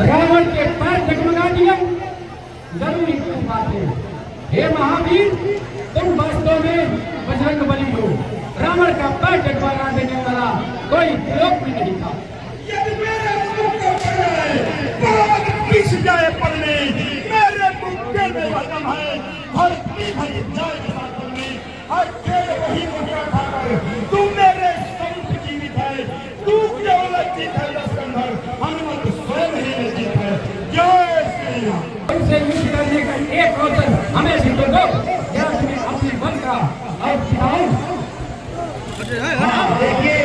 रावण के पैर जगमगा दिए। जरूरी कुछ बातें। हे महावीर, तुम वास्तव में बजरंग बली हो। रावण का पैर जगमगा देने वाला कोई लोक भी नहीं था। यदि मेरे मुंह को पड़े, बहुत पिस जाए पड़ने, मेरे मुक्के में वतन है, धरती भरी जाए साथन में, हर खेल वही मुक्का खाकर, तू मेरे स्वरूप जीवित है, तू केवल जीत है लस्कंधर, हनुमत स्वयं ही में जीत है। जय श्री राम। उनसे युद्ध करने का एक अवसर हमें भी तो दो, या तुम्हें अपने बल का और दिखाओ। देखिए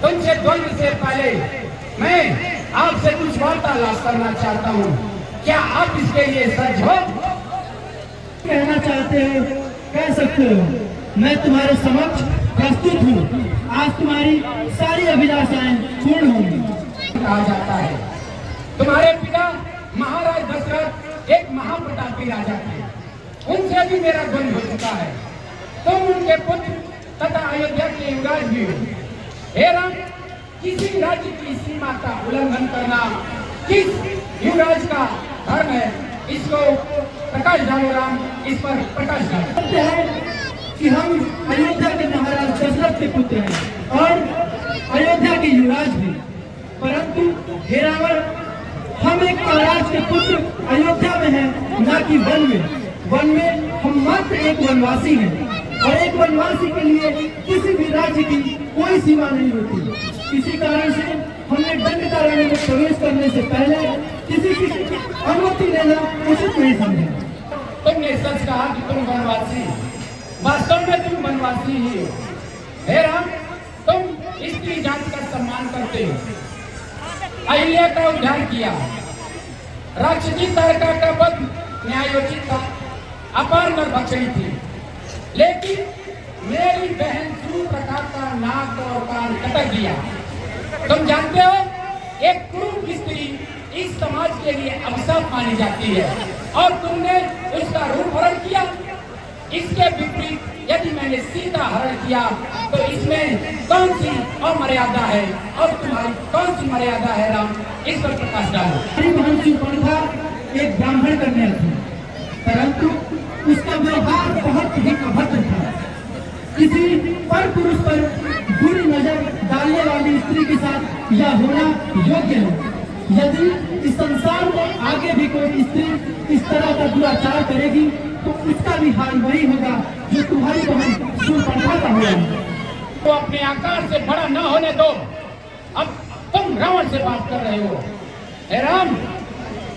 तुमसे द्वंद्व से पहले मैं आपसे कुछ वार्तालाप करना चाहता हूँ। क्या आप इसके लिए सज्ज हो? कहना चाहते हो कह सकते हो। मैं तुम्हारे समक्ष प्रस्तुत हूँ। आज तुम्हारी सारी अभिलाषाएं पूर्ण होंगी। कहा जाता है तुम्हारे पिता महाराज दशरथ एक महाप्रतापी राजा थे। उनसे भी मेरा द्वंद्व हो चुका है। तुम उनके पुत्र तथा अयोध्या के युवराज भी हो। हे राम, किसी राज्य की सीमा का उल्लंघन करना किस युवराज का धर्म है? इसको प्रकाश डालो राम, इस पर प्रकाश डालो। कहते हैं कि हम अयोध्या के महाराज दशरथ के पुत्र हैं और अयोध्या के युवराज भी। परंतु हे रावण, हम एक महाराज के पुत्र अयोध्या में हैं, न कि वन में। वन में हम मात्र एक वनवासी हैं और एक वनवासी के लिए किसी भी राज्य की कोई सीमा नहीं होती। इसी कारण से हमने दंडकारण्य में प्रवेश करने से पहले किसी की अनुमति लेना उचित नहीं समझा। तुमने सच कहा कि तुम वनवासी, वास्तव में तुम वनवासी ही हो। हे राम, तुम स्त्री जाति का सम्मान करते हो। अहिल्या का उद्धार किया। राक्षसी तारका का वध न्यायोचित था। अपार नरभक्षणी थी, लेकिन मेरी बहन सुप्रखा का नाक और कान कतर दिया। तुम जानते हो, एक कुरूप स्त्री इस समाज के लिए अभिशाप मानी जाती है और तुमने उसका रूप हरण किया। इसके विपरीत यदि मैंने सीता हरण किया तो इसमें कौन सी अमर्यादा है और तुम्हारी कौन सी मर्यादा है राम? इस पर प्रकाश डालो। हमारी बहन सुपर्णखा एक ब्राह्मण कन्या थी, परंतु उसका व्यवहार बहुत ही अभद्र था। किसी पर पुरुष पर बुरी नजर डालने वाली स्त्री के साथ यह होना योग्य है। यदि इस संसार में आगे भी कोई स्त्री इस तरह का दुराचार करेगी तो उसका भी हाल वही होगा जो तुम्हारी बहन सुपर्णखा का हुआ। तो अपने आकार से बड़ा न होने दो। अब तुम रावण से बात कर रहे हो। हे राम,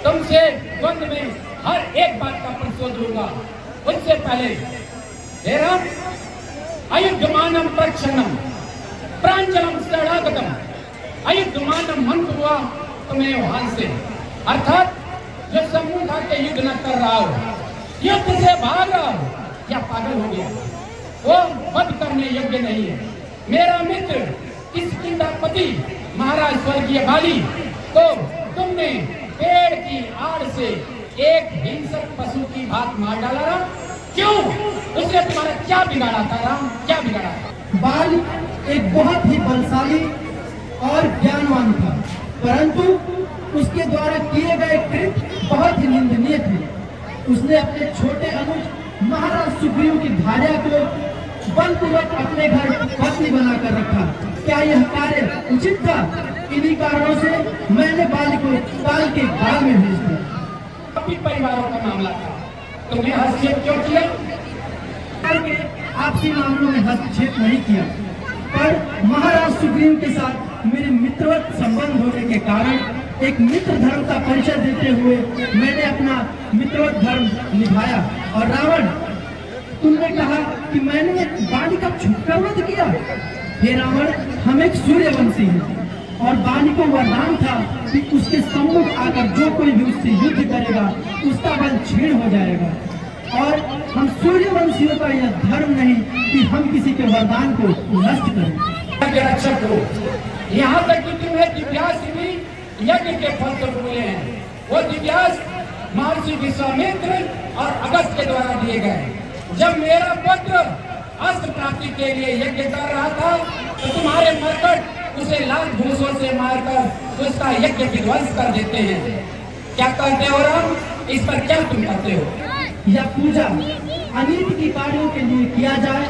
तुमसे द्वंद्व में हर एक बात का प्रतिशोध लूंगा। उससे पहले हे राम, अयुद्धमानम प्रक्षणम प्रांजलम शरणागतम अयुद्धमानम मन हुआ तुम्हें वहां से, अर्थात जो समूह के युद्ध न कर रहा हो, युद्ध से भाग रहा हो या पागल हो गया, वो वध करने योग्य नहीं है। मेरा मित्र किष्किंधापति महाराज स्वर्गीय बाली को तुमने पेड़ की आड़ से एक हिंसक पशु की बात मार डाला राम? क्यों? उसने तुम्हारा क्या बिगाड़ा था राम? क्या बिगाड़ा था? बाल एक बहुत ही बलशाली और ज्ञानवान था, परंतु उसके द्वारा किए गए कृत्य बहुत ही निंदनीय थे। उसने अपने छोटे अनुज महाराज सुग्रीव की भार्या को बलपूर्वक अपने घर पत्नी बनाकर रखा। क्या यह कार्य उचित था? इन्हीं कारणों से मैंने बाल को काल के गाल में भेज दिया। अपनी परिवारों का मामला था, तुमने हस्तक्षेप क्यों किया? के आपसी मामलों में हस्तक्षेप नहीं किया, पर महाराज सुग्रीव के साथ मेरे मित्रवत संबंध होने के कारण एक मित्र धर्म का परिचय देते हुए मैंने अपना मित्रवत धर्म निभाया। और रावण, तुमने कहा कि मैंने बाली का छुटका वध किया। हे रावण, हम एक सूर्यवंशी हैं और बाली को वरदान था कि उसके सम्मुख आकर जो कोई भी उससे युद्ध करेगा उसका बल क्षीण हो जाएगा। और हम सूर्यवंशियों का यह धर्म नहीं कि हम किसी के वरदान को नष्ट करें। रक्षक हो, यहाँ तक कि तुम्हें दिव्यास भी यज्ञ के फल स्वरूप मिले हैं। वो दिव्यास महर्षि विश्वामित्र और अगस्त के द्वारा दिए गए। जब मेरा पुत्र अस्त्र प्राप्ति के लिए यज्ञ कर रहा था तो तुम्हारे मरकट उसे लाल घूसों से मारकर उसका यज्ञ विध्वंस कर देते हैं। क्या कहते हो राम? इस पर क्या तुम कहते हो? यह पूजा अनीति की कार्यों के लिए किया जाए,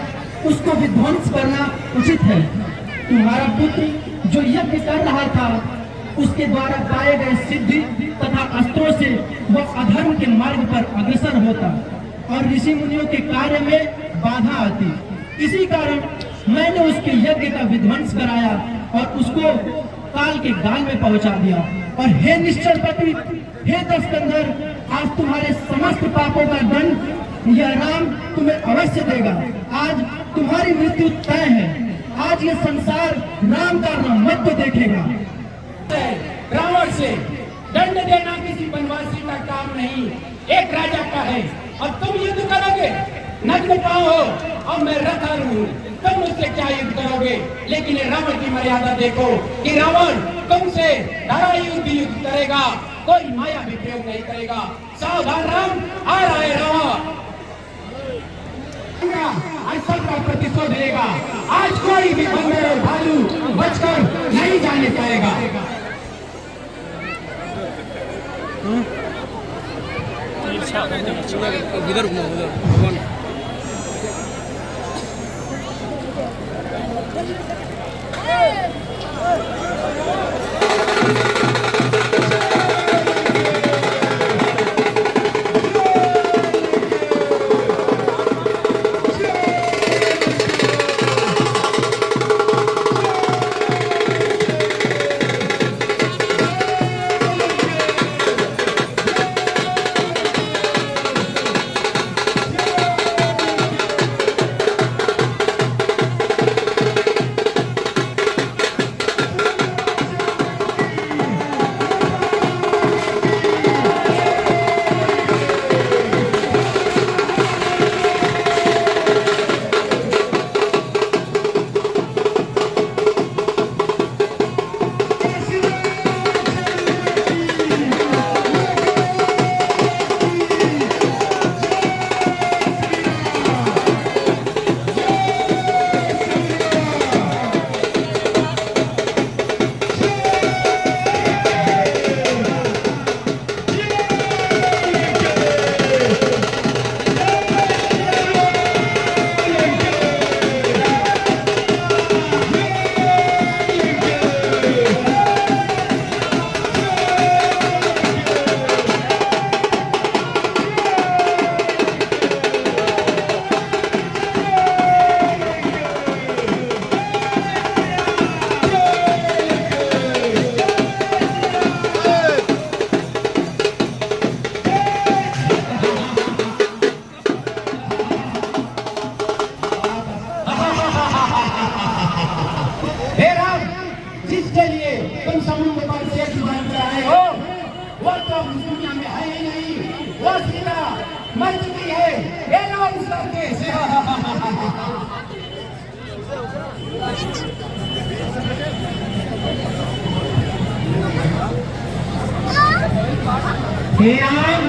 उसको विध्वंस करना उचित है। तुम्हारा पुत्र जो यज्ञ कर रहा था उसके द्वारा पाए गए सिद्धि तथा अस्त्रों से वह अधर्म के मार्ग पर अग्रसर होता और ऋषि मुनियों के कार्य में बाधा आती। इसी कारण मैंने उसके यज्ञ का विध्वंस कराया और उसको काल के गाल में पहुंचा दिया। और हे निश्चलपति, हे दशकंधर, आज तुम्हारे समस्त पापों का दंड यह राम तुम्हें अवश्य देगा। आज तुम्हारी मृत्यु तय है। आज ये संसार राम का मत देखेगा। रावण से दंड देना किसी वनवासी का काम नहीं, एक राजा का है। और तुम युद्ध करोगे, नग्न पांव हो और मैं रथार हूँ, तुम मुझसे क्या युद्ध करोगे? लेकिन रावण की मर्यादा देखो कि रावण तुमसे युद्ध करेगा, कोई माया भी प्रयोग नहीं करेगा। सावधान राम, आ रहा है रावण, असल का प्रतिशोध लेगा। आज कोई भी बंदर और भालू बचकर नहीं जाने पाएगा। उधर भगवान हे राम,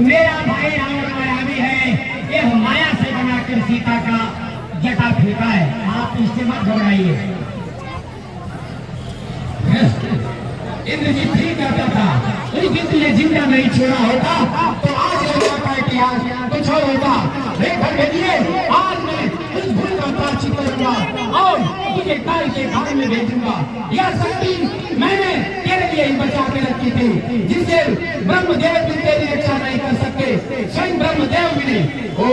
मेरा भाई रावण मायावी है, यह माया से बनाकर सीता का जटा फेंका है, आप इससे मत घबराइए। इंद्रजीत ठीक कहता था, इंद्रजीत ने जिंदा नहीं छोड़ा होता तो आज लंका का इतिहास कुछ और होता। लेकर भेजिए, आज मैं इस भूल का प्रायश्चित करूंगा और तुझे काल के खाने में भेजूंगा। यह शक्ति मैंने तेरे लिए ही बचा के रखी थी, जिससे ब्रह्मदेव भी तेरी रक्षा नहीं कर सकते, स्वयं ब्रह्मदेव भी नहीं। ओ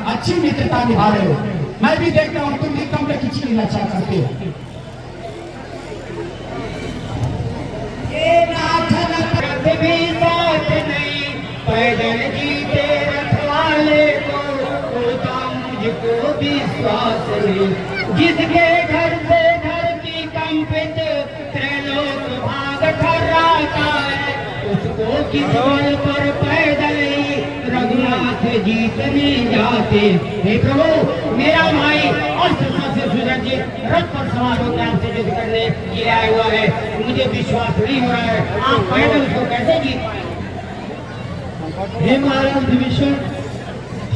अच्छी मित्रता निभा रहे हो, मैं भी देख रहा हूँ तुम भी कम में किसी रक्षा करते हो। भी साथ नहीं पैदल जीते रखवाले को होता मुझको विश्वास नहीं, जिसके घर से धरती कंपित त्रैलोक भाग ठहराता है, उसको किस बल पर पैदल ही रघुनाथ जीतने जाते। हे प्रभु, मेरा भाई अस्त्र से सुसज्जित रथ पर सवार होकर आपसे युद्ध करने ये आया हुआ है, मुझे विश्वास नहीं हो रहा है, आप पैदल उसको कैसे जीत पाए? हे महाराज विभीषण,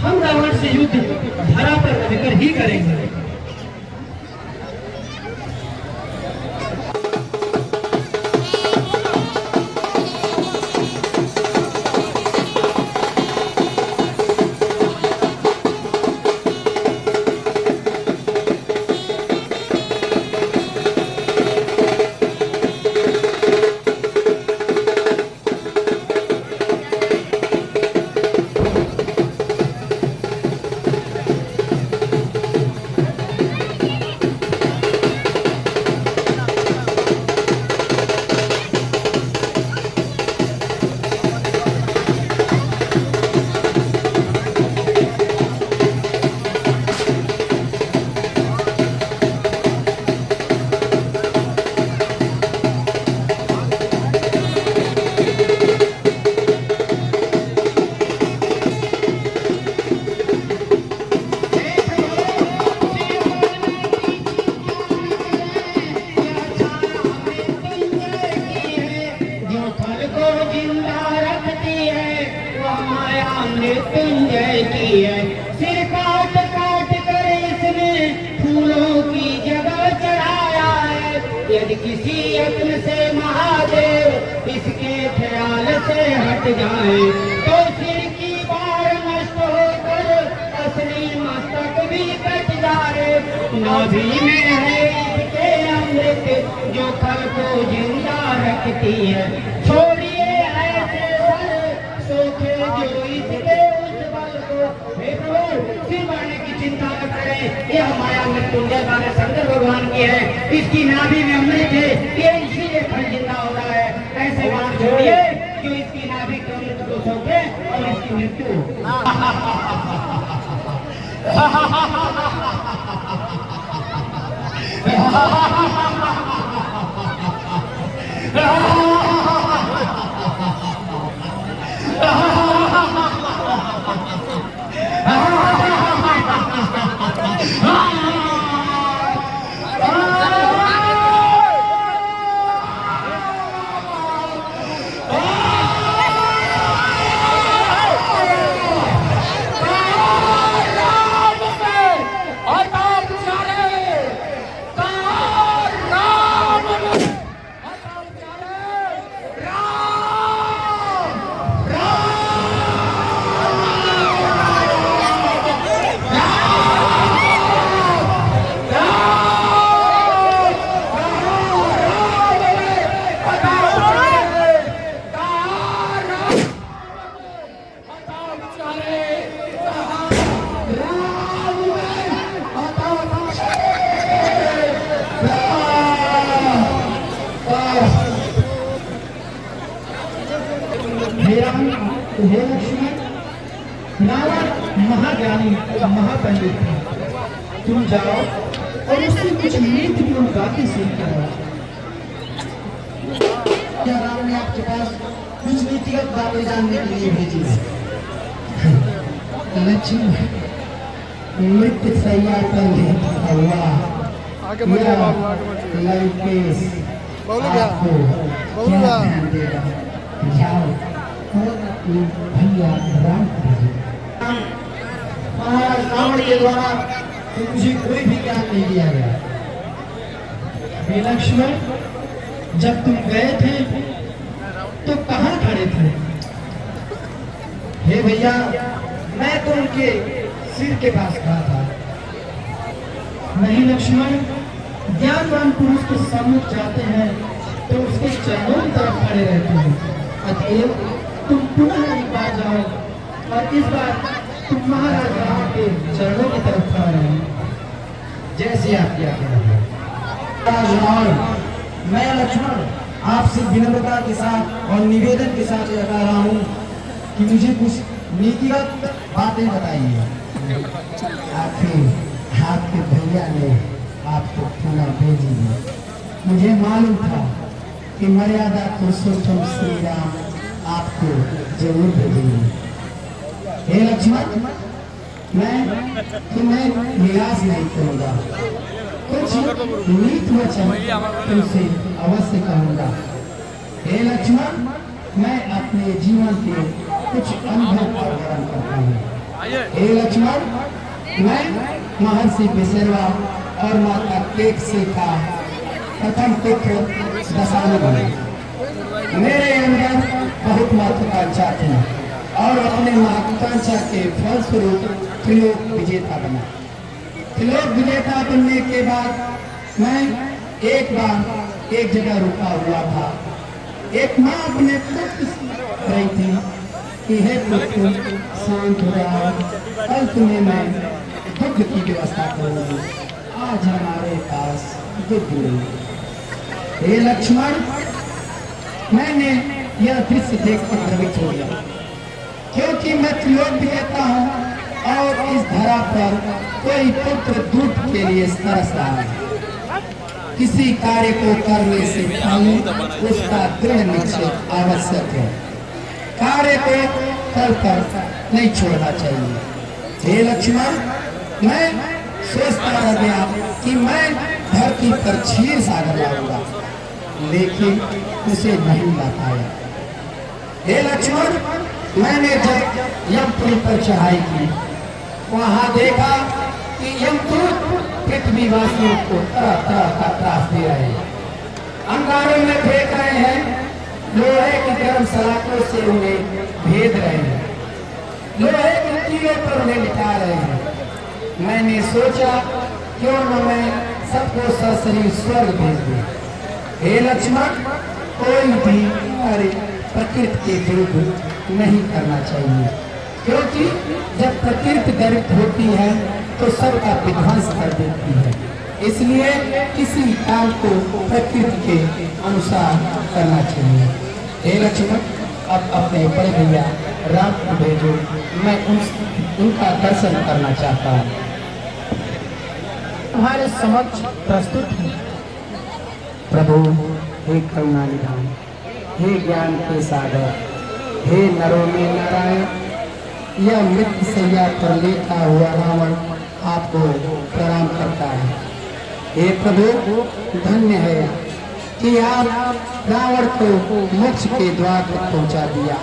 हम रावण से युद्ध धरा पर रहकर ही करेंगे। मृत्युंजय की है, सिर काट काट कर इसने फूलों की जगह चढ़ाया है। यदि किसी यत्न से महादेव इसके ख्याल से हट जाए तो सिर की बार नष्ट होकर असली मस्तक भी कट जाए। नाभि में है इसके अमृत जो खल को जिंदा रखती है। छोड़िए ऐसे सर सोखे जो इसके उस बल को। हे प्रभु, सिर मारने की चिंता न करें, यह माया मृत्युंजय वाले शंकर भगवान की है। इसकी नाभि में अमृत है, ये इसीलिए खल जिंदा हो रहा है। ऐसे बात छोड़िए जो इसकी नाभि के अमृत को सोखे और इसकी मृत्यु हे लक्ष्मण, रावण महाज्ञानी महापंडित है। तुम जाओ और उससे कुछ नीतिपूर्ण बातें सीखता है। क्या राम ने आपके पास कुछ नीतिगत बातें जानने के लिए भेजी है? लक्ष्मण, मृत्यु सैया पर हुआ लंकेश आपको क्या ध्यान देगा? जाओ और अपने भैया राम को भेजो। महाराज रावण के द्वारा मुझे कोई भी ज्ञान नहीं दिया गया। हे लक्ष्मण, जब तुम गए थे तो कहाँ खड़े थे? हे भैया, मैं तो उनके सिर के पास खड़ा था। नहीं लक्ष्मण, ज्ञानवान पुरुष के सम्मुख जाते हैं तो उसके चरणों की तरफ खड़े रहते हैं। अतएव तुम पुनः एक बार जाओ और इस बार तुम महाराज राम के चरणों की तरफ खड़ा रहो। जैसे आप क्या कह रहे हैं। महाराज रावण, मैं लक्ष्मण आपसे विनम्रता के साथ और निवेदन के साथ यह कह रहा हूँ कि मुझे कुछ नीतिगत बातें बताइए। आखिर आपके भैया ने आपको पुनः भेजी है। मुझे मालूम था कि मर्यादा पुरुषोत्तम श्री राम आपको जरूर भेजेंगे। हे लक्ष्मण, मैं तुम्हें निराश नहीं करूंगा। कुछ नीत वचन तुमसे अवश्य कहूंगा। हे लक्ष्मण, मैं अपने जीवन के कुछ अनुभव का वर्णन करता हूँ। हे लक्ष्मण, मैं महर्षि विशर्वा और माता केकसी का प्रथम पुत्र दशानन हूँ। मेरे अंदर बहुत महत्वाकांक्षा थी और अपने महत्वाकांक्षा के फलस्वरूप त्रिलोक विजेता बना। त्रिलोक विजेता बनने के बाद मैं एक बार एक जगह रुका हुआ था। एक माँ अपने पुत्र से रही थी कि हे पुत्र, शांत हो जाओ, कल तुम्हें मैं दुग्ध की व्यवस्था करूंगी। आज हमारे पास दुग्ध नहीं। हे लक्ष्मण, मैंने यह दृश्य देखकर द्रवित हो गया, क्योंकि मैं त्रिलोक विजेता हूँ और इस धरा पर कोई पुत्र दूध के लिए तरस रहा है। किसी कार्य को करने से पहले उसका दृढ़ निश्चय आवश्यक है। कार्य को कर नहीं छोड़ना चाहिए। हे लक्ष्मण, मैं सोचता रह गया कि मैं धरती पर क्षीर सागर लाऊंगा, लेकिन उसे नहीं ला पाया। हे लक्ष्मण, मैंने जब यमपुरी पर चढ़ाई की, वहां देखा कि यमदूत पृथ्वीवासियों को तरह तरह का त्रास दे रहे हैं। अंगारों में फेंक रहे हैं, लोहे की गर्म सलाखों से उन्हें भेद रहे हैं, लोहे के कीड़ों पर उन्हें लिटा रहे हैं। मैंने सोचा क्यों न मैं सबको सशरीर स्वर्ग भेज दूं। हे लक्ष्मण, कोई भी कार्य प्रकृति के विरुद्ध नहीं करना चाहिए, क्योंकि जब प्रकृति गर्वित होती है तो सबका विध्वंस कर देती है। इसलिए किसी काम को प्रकृति के अनुसार करना चाहिए। हे लक्ष्मण, अब अपने बड़े भैया राम को भेजो, मैं उनका दर्शन करना चाहता हूँ। तुम्हारे समक्ष प्रस्तुत है। प्रभु, हे करुणा निधान, हे ज्ञान के सागर, हे नरों में नारायण, यह मृत्यु सैया पर लेटा हुआ रावण आपको प्रणाम करता है। हे प्रभु, धन्य है कि आप रावण को मोक्ष के द्वार तक पहुंचा दिया।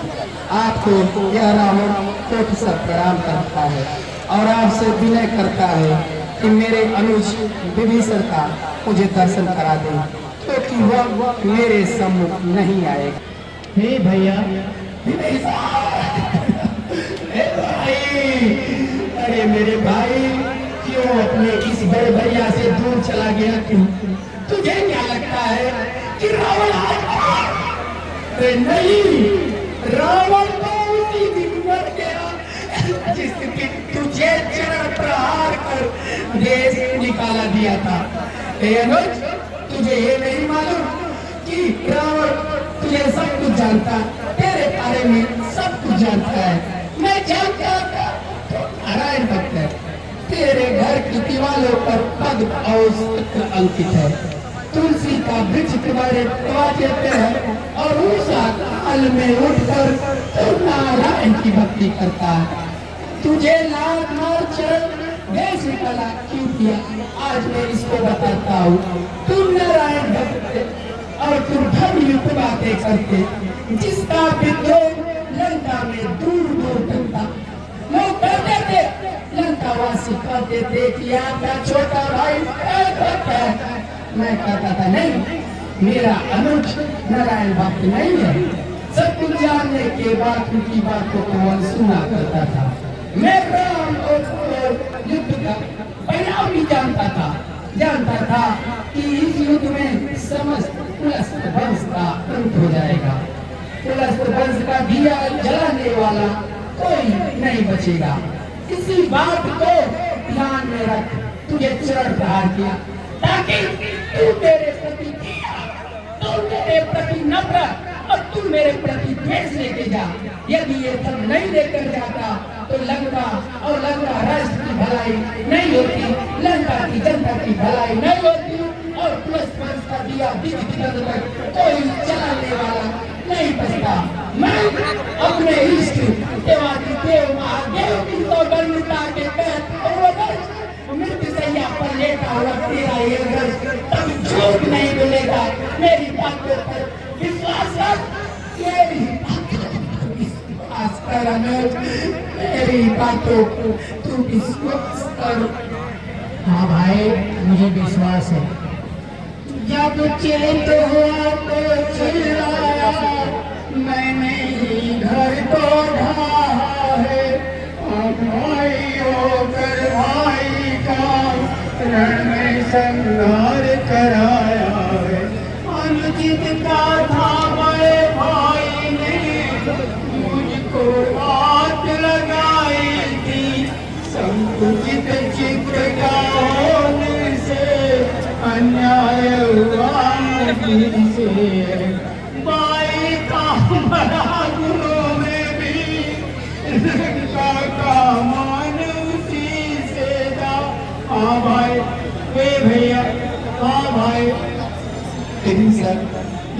आपको यह रावण कोट से प्रणाम करता है और आपसे विनय करता है कि मेरे अनुज विभीषण का मुझे दर्शन करा दे, क्योंकि वह मेरे सम्मुख नहीं आएगा। हे भैया, अरे मेरे भाई, क्यों अपने इस बड़े भैया से दूर चला गया? क्यों? तुझे क्या लगता है कि रावण आएगा? अरे नहीं, रावण तो उसी दिन मर गया जिस दिन तुझे चरण प्रहार कर देश निकाला दिया था। हे अनुज, तुझे ये नहीं मालूम कि रावण तुझे सब कुछ जानता, तेरे बारे में सब कुछ जानता है। मैं जानता था तो नारायण भक्त है, तेरे घर की दीवारों पर पद और सूत्र अंकित है। तुलसी का वृक्ष तुम्हारे पा देते हैं और उस काल में उठकर तू नारायण की भक्ति करता है। तुझे लाख मार चरण देश निकाला क्यों किया, आज मैं इसको बताता हूँ। तुम नारायण भक्त और तुम धर्म युक्त बातें करते, जिसका विद्रोह लंका में दूर दूर तक था। लोग कहते थे, लंकावासी कहते थे कि आपका छोटा भाई भक्त है। मैं कहता था नहीं, मेरा अनुज नारायण भक्त नहीं है। सब कुछ जानने के बाद उनकी बातों को सुना करता था। मैं राम और युद्ध का परिणाम भी जानता था कि इस युद्ध में समस्त पुलस्त वंश का अंत हो जाएगा। पुलस्त वंश का दिया जलाने वाला कोई नहीं बचेगा। इसी बात को ध्यान में रख तुझे चरण प्रहार किया, ताकि तू मेरे प्रति तू मेरे प्रति नफरत और तू मेरे प्रति द्वेष लेके जा। यदि ये सब नहीं लेकर जाता तो लंका और लंका राष्ट्र की भलाई नहीं होती, लंका की जनता की भलाई नहीं होती और पुलिस वंश का दिया कोई चलाने वाला नहीं बचता। मैं अपने इष्ट देवादी देव महादेव की सौगंध मिटा के मृत्युशैया पर लेटा हुआ तेरा ये तब झूठ नहीं बोलेगा। मेरी बातों पर विश्वास रख, मेरी मेरी बातों को तू विश्वास कर। हाँ भाई, मुझे विश्वास है। जब चेत हुआ तो चिल्लाया, मैंने ही घर को ढाहा है। भाई होकर भाई का रण में संहार कराया है। अनुचित का था बड़े भाई ने मुझको बात लगाई थी। संकुचित चित्त का होने से अन्याय हुआ मुझसे। बाई का बड़ा गुरु में भी लंका का मान उसी से था। हाँ भाई, हे भैया, हाँ भाई। तेरी सर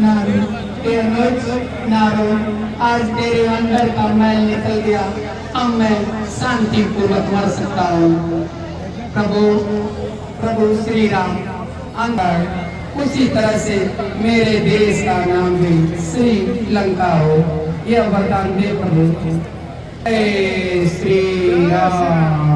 नारू, नारू, आज तेरे अंदर का मैल निकल गया। अब मैं शांति पूर्वक मर सकता हूँ। प्रभु श्री राम अंदर उसी तरह से मेरे देश का नाम भी श्री लंका हो, यह वरदान दे प्रभु। श्री राम।